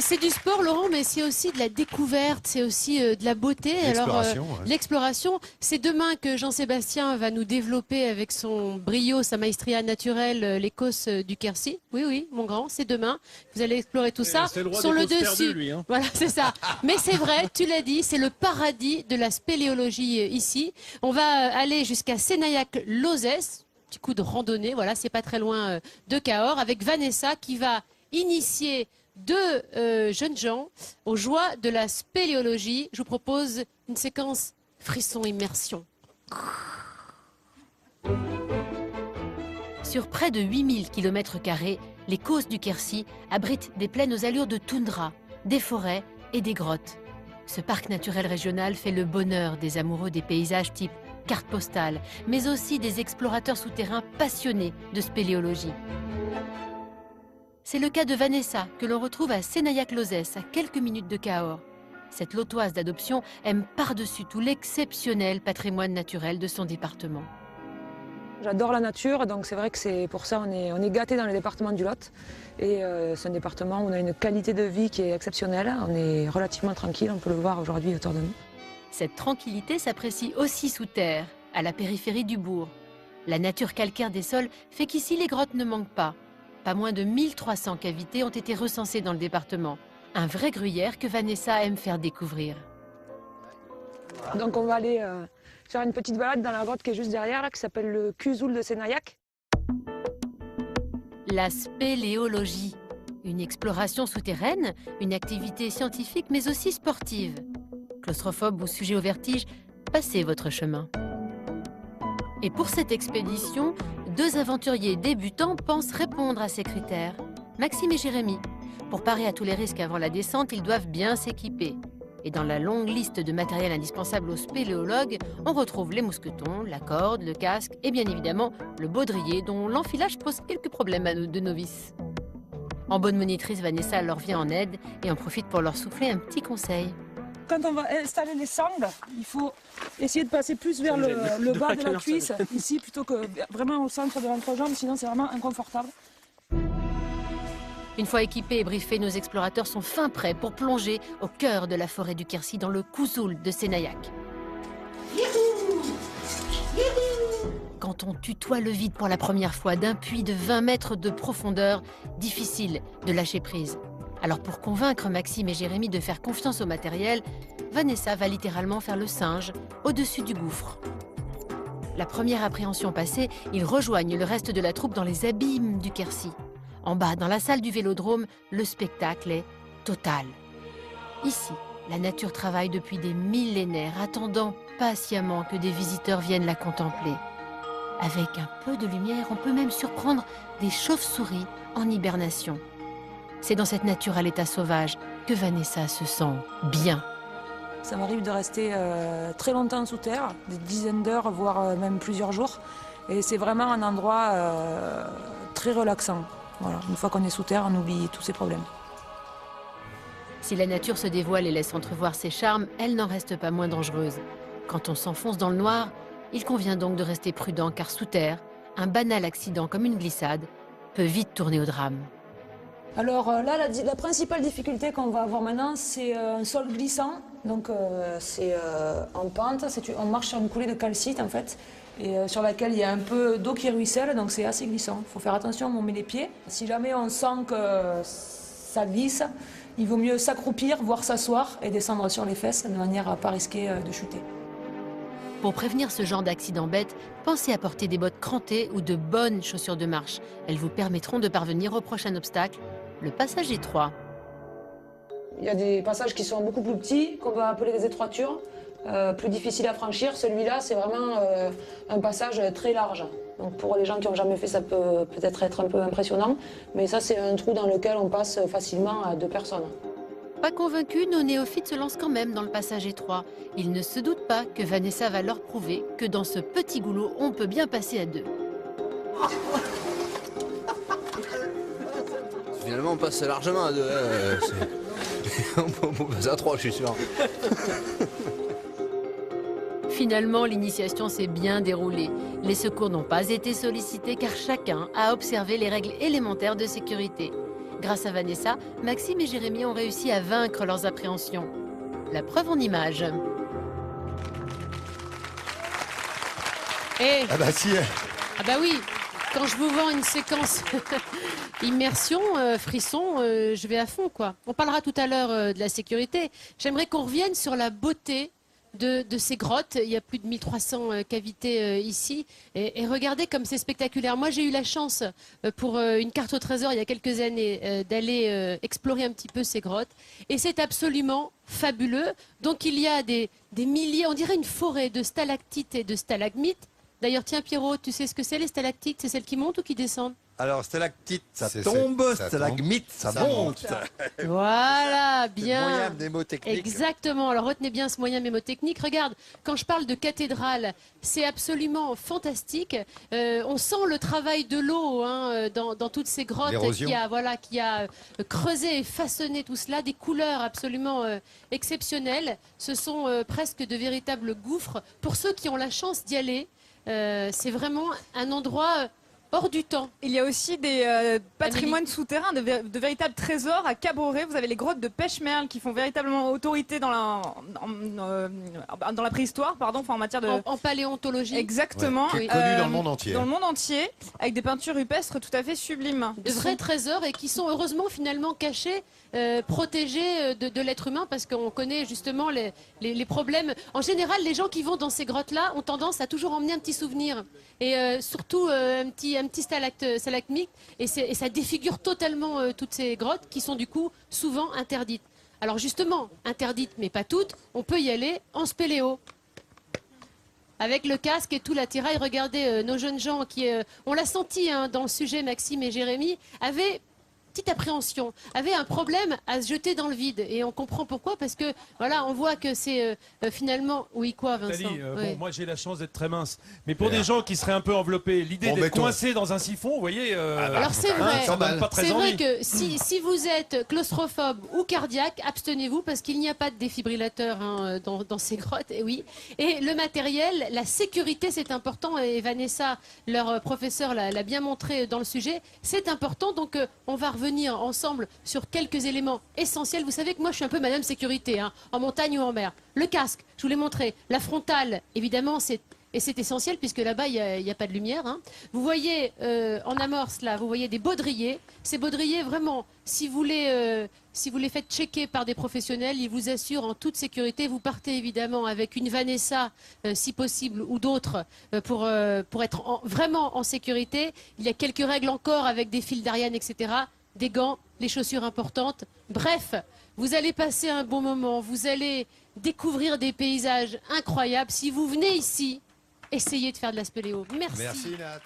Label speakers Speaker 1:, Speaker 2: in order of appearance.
Speaker 1: C'est du sport, Laurent, mais c'est aussi de la découverte, c'est aussi de la beauté.
Speaker 2: L'exploration.
Speaker 1: L'exploration, c'est demain que Jean-Sébastien va nous développer avec son brio, sa maestria naturelle, les Causses du Quercy. Oui, oui, mon grand, c'est demain. Vous allez explorer tout ça.
Speaker 3: C'est le roi
Speaker 1: Sur
Speaker 3: des
Speaker 1: le
Speaker 3: Causses
Speaker 1: dessus.
Speaker 3: perdues, lui, hein.
Speaker 1: Voilà, c'est ça. Mais c'est vrai, tu l'as dit, c'est le paradis de la spéléologie ici. On va aller jusqu'à Sénaillac-Lozès, petit coup de randonnée, voilà, c'est pas très loin de Cahors, avec Vanessa qui va initier deux jeunes gens aux joies de la spéléologie. Je vous propose une séquence frisson immersion. Sur près de 8000 km², les Causses du Quercy abritent des plaines aux allures de toundra, des forêts et des grottes. Ce parc naturel régional fait le bonheur des amoureux des paysages type carte postale, mais aussi des explorateurs souterrains passionnés de spéléologie. C'est le cas de Vanessa, que l'on retrouve à Sénaillac-Lozès, à quelques minutes de Cahors. Cette lotoise d'adoption aime par-dessus tout l'exceptionnel patrimoine naturel de son département.
Speaker 4: J'adore la nature, donc c'est vrai que c'est pour ça on est gâtés dans le département du Lot. Et c'est un département où on a une qualité de vie qui est exceptionnelle. On est relativement tranquille, on peut le voir aujourd'hui autour de nous.
Speaker 1: Cette tranquillité s'apprécie aussi sous terre, à la périphérie du bourg. La nature calcaire des sols fait qu'ici les grottes ne manquent pas. Pas moins de 1300 cavités ont été recensées dans le département. Un vrai gruyère que Vanessa aime faire découvrir.
Speaker 4: Donc on va aller faire une petite balade dans la grotte qui est juste derrière, là, qui s'appelle le Cuzoul de Sénaillac.
Speaker 1: La spéléologie, une exploration souterraine, une activité scientifique mais aussi sportive. Claustrophobe ou sujet au vertige, passez votre chemin. Et pour cette expédition, deux aventuriers débutants pensent répondre à ces critères. Maxime et Jérémy. Pour parer à tous les risques avant la descente, ils doivent bien s'équiper. Et dans la longue liste de matériel indispensable aux spéléologues, on retrouve les mousquetons, la corde, le casque et bien évidemment le baudrier dont l'enfilage pose quelques problèmes à nos deux novices. En bonne monitrice, Vanessa leur vient en aide et en profite pour leur souffler un petit conseil.
Speaker 4: Quand on va installer les sangles, il faut essayer de passer plus vers le bas de la cuisse, ici, plutôt que vraiment au centre de l'entrejambe, sinon c'est vraiment inconfortable.
Speaker 1: Une fois équipés et briefés, nos explorateurs sont fin prêts pour plonger au cœur de la forêt du Quercy dans le Cuzoul de Sénaillac. Quand on tutoie le vide pour la première fois d'un puits de 20 mètres de profondeur, difficile de lâcher prise. Alors pour convaincre Maxime et Jérémy de faire confiance au matériel, Vanessa va littéralement faire le singe au-dessus du gouffre. La première appréhension passée, ils rejoignent le reste de la troupe dans les abîmes du Quercy. En bas, dans la salle du Vélodrome, le spectacle est total. Ici, la nature travaille depuis des millénaires, attendant patiemment que des visiteurs viennent la contempler. Avec un peu de lumière, on peut même surprendre des chauves-souris en hibernation. C'est dans cette nature à l'état sauvage que Vanessa se sent bien.
Speaker 4: Ça m'arrive de rester très longtemps sous terre, des dizaines d'heures, voire même plusieurs jours. Et c'est vraiment un endroit très relaxant. Voilà. Une fois qu'on est sous terre, on oublie tous ses problèmes.
Speaker 1: Si la nature se dévoile et laisse entrevoir ses charmes, elle n'en reste pas moins dangereuse. Quand on s'enfonce dans le noir, il convient donc de rester prudent car sous terre, un banal accident comme une glissade peut vite tourner au drame.
Speaker 4: Alors là, la principale difficulté qu'on va avoir maintenant, c'est un sol glissant. Donc c'est en pente, on marche sur une coulée de calcite en fait, et sur laquelle il y a un peu d'eau qui ruisselle, donc c'est assez glissant. Il faut faire attention où on met les pieds. Si jamais on sent que ça glisse, il vaut mieux s'accroupir, voire s'asseoir et descendre sur les fesses de manière à ne pas risquer de chuter.
Speaker 1: Pour prévenir ce genre d'accident bête, pensez à porter des bottes crantées ou de bonnes chaussures de marche. Elles vous permettront de parvenir au prochain obstacle, le passage étroit.
Speaker 4: Il y a des passages qui sont beaucoup plus petits, qu'on va appeler des étroitures, plus difficiles à franchir. Celui-là, c'est vraiment un passage très large. Donc pour les gens qui n'ont jamais fait, ça peut peut-être être un peu impressionnant, mais ça, c'est un trou dans lequel on passe facilement à 2 personnes.
Speaker 1: Pas convaincus, nos néophytes se lancent quand même dans le passage étroit. Ils ne se doutent pas que Vanessa va leur prouver que dans ce petit goulot, on peut bien passer à 2.
Speaker 5: Finalement, on passe largement à 2. On passe à 3, je suis sûr.
Speaker 1: Finalement, l'initiation s'est bien déroulée. Les secours n'ont pas été sollicités car chacun a observé les règles élémentaires de sécurité. Grâce à Vanessa, Maxime et Jérémy ont réussi à vaincre leurs appréhensions. La preuve en images.
Speaker 2: Et...
Speaker 3: Ah bah si.
Speaker 2: Ah bah oui, quand je vous vends une séquence immersion, frisson, je vais à fond, quoi. On parlera tout à l'heure de la sécurité. J'aimerais qu'on revienne sur la beauté de ces grottes. Il y a plus de 1300 cavités ici. Et regardez comme c'est spectaculaire. Moi, j'ai eu la chance, pour une carte au trésor il y a quelques années, d'aller explorer un petit peu ces grottes. Et c'est absolument fabuleux. Donc, il y a des milliers, on dirait une forêt de stalactites et de stalagmites. D'ailleurs, tiens, Pierrot, tu sais ce que c'est, les stalactites? C'est celles qui montent ou qui descendent?
Speaker 3: Alors, stalactite, ça tombe, stalagmite, ça monte.
Speaker 2: Voilà,
Speaker 3: C'est le
Speaker 2: bien.
Speaker 3: moyen mnémotechnique.
Speaker 2: Exactement. Alors retenez bien ce moyen mémotechnique. Regarde, quand je parle de cathédrale, c'est absolument fantastique. On sent le travail de l'eau dans toutes ces grottes
Speaker 3: L'érosion.
Speaker 2: qui a creusé et façonné tout cela, des couleurs absolument exceptionnelles. Ce sont presque de véritables gouffres. Pour ceux qui ont la chance d'y aller, c'est vraiment un endroit hors du temps.
Speaker 6: Il y a aussi des patrimoines souterrains, de véritables trésors à Caboret. Vous avez les grottes de Pêche-Merle qui font véritablement autorité dans la préhistoire, pardon, enfin en matière de...
Speaker 2: En paléontologie.
Speaker 6: Exactement.
Speaker 3: Ouais, qui est connu dans le monde entier.
Speaker 6: Dans le monde entier, avec des peintures rupestres tout à fait sublimes.
Speaker 2: De vrais trésors et qui sont heureusement finalement cachés, protégés de l'être humain parce qu'on connaît justement les problèmes. En général, les gens qui vont dans ces grottes-là ont tendance à toujours emmener un petit souvenir et surtout un petit stalagmite et ça défigure totalement toutes ces grottes qui sont du coup souvent interdites. Alors justement, interdites mais pas toutes, on peut y aller en spéléo. Avec le casque et tout l'attirail, regardez nos jeunes gens qui, on l'a senti dans le sujet, Maxime et Jérémy, avaient petite appréhension, avaient un problème à se jeter dans le vide. Et on comprend pourquoi, parce que voilà, on voit que c'est finalement... Oui, quoi, Vincent?
Speaker 7: Nathalie,
Speaker 2: Ouais.
Speaker 7: bon, moi j'ai la chance d'être très mince, mais pour des gens qui seraient un peu enveloppés, l'idée d'être
Speaker 3: mettons.
Speaker 7: coincé dans un siphon, vous voyez,
Speaker 2: Alors c'est vrai,
Speaker 7: ça donne pas très
Speaker 2: c'est vrai
Speaker 7: envie.
Speaker 2: que si vous êtes claustrophobe ou cardiaque, abstenez-vous parce qu'il n'y a pas de défibrillateur dans ces grottes, et oui. Et le matériel, la sécurité, c'est important, et Vanessa, leur professeur, l'a bien montré dans le sujet, c'est important, donc on va revenir ensemble sur quelques éléments essentiels. Vous savez que moi je suis un peu madame sécurité, en montagne ou en mer. Le casque, je vous l'ai montré, la frontale, évidemment, c'est essentiel puisque là-bas, il n'y a pas de lumière. Vous voyez en amorce, là, vous voyez des baudriers. Ces baudriers, vraiment, si vous les faites checker par des professionnels, ils vous assurent en toute sécurité. Vous partez évidemment avec une Vanessa, si possible, ou d'autres, pour être vraiment en sécurité. Il y a quelques règles encore avec des fils d'Ariane, etc., des gants, les chaussures importantes. Bref, vous allez passer un bon moment. Vous allez découvrir des paysages incroyables. Si vous venez ici, essayez de faire de la spéléo. Merci.
Speaker 3: Merci Nat.